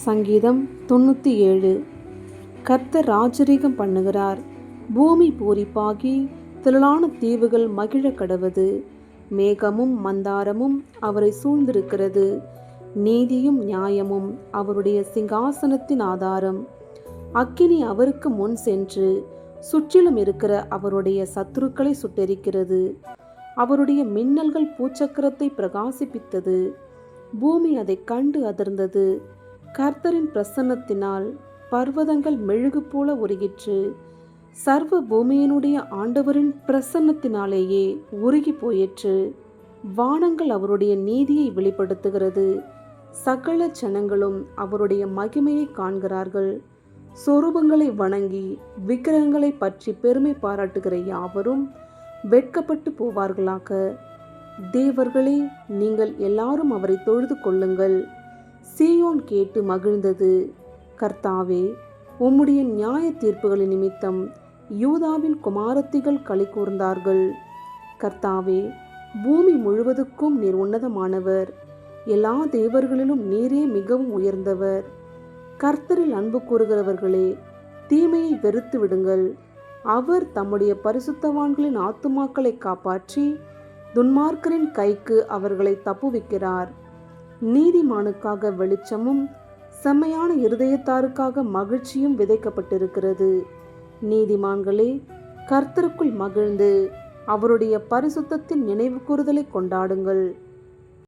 சங்கீதம் 97. கர்த்தர் ராஜரீகம் பண்ணுகிறார். பூமி பூரிப்பாகி திரளான தீவுகள் மகிழ கடவது. மேகமும் மந்தாரமும் அவரை சூழ்ந்திருக்கிறது. நீதியும் நியாயமும் அவருடைய சிங்காசனத்தின் ஆதாரம். அக்கினி அவருக்கு முன் சென்று சுற்றிலும் இருக்கிற அவருடைய சத்துருக்களை சுட்டெரிக்கிறது. அவருடைய மின்னல்கள் பூச்சக்கரத்தை பிரகாசிப்பித்தது. பூமி அதை கண்டு அதிர்ந்தது. கர்த்தரின் பிரசன்னத்தினால் பர்வதங்கள் மெழுகு போல உருகிற்று. சர்வ பூமியினுடைய ஆண்டவரின் பிரசன்னத்தினாலேயே உருகி போயிற்று. வானங்கள் அவருடைய நீதியை வெளிப்படுத்துகிறது. சகல ஜனங்களும் அவருடைய மகிமையை காண்கிறார்கள். சொரூபங்களை வணங்கி விக்கிரகங்களை பற்றி பெருமை பாராட்டுகிற யாவரும் வெட்கப்பட்டு போவார்களாக. தேவர்களே, நீங்கள் எல்லாரும் அவரை தொழுது கொள்ளுங்கள். சீயோன் கேட்டு மகிழ்ந்தது. கர்த்தாவே, உம்முடைய நியாய தீர்ப்புகளின் நிமித்தம் யூதாவின் குமாரத்திகள் களி கூர்ந்தார்கள். கர்த்தாவே, பூமி முழுவதுக்கும் நீர் உன்னதமானவர். எல்லா தேவர்களிலும் நீரே மிகவும் உயர்ந்தவர். கர்த்தரில் அன்பு கூறுகிறவர்களே, தீமையை வெறுத்து விடுங்கள். அவர் தம்முடைய பரிசுத்தவான்களின் ஆத்துமாக்களை காப்பாற்றி துன்மார்க்கரின் கைக்கு அவர்களை தப்புவிக்கிறார். நீதிமானுக்காக வெளிச்சமும் செம்மையான இருதயத்தாருக்காக மகிழ்ச்சியும் விதைக்கப்பட்டிருக்கிறது. நீதிமான்களே, கர்த்தருக்குள் மகிழ்ந்து அவருடைய பரிசுத்தத்தின் நினைவு கூறுதலை கொண்டாடுங்கள்.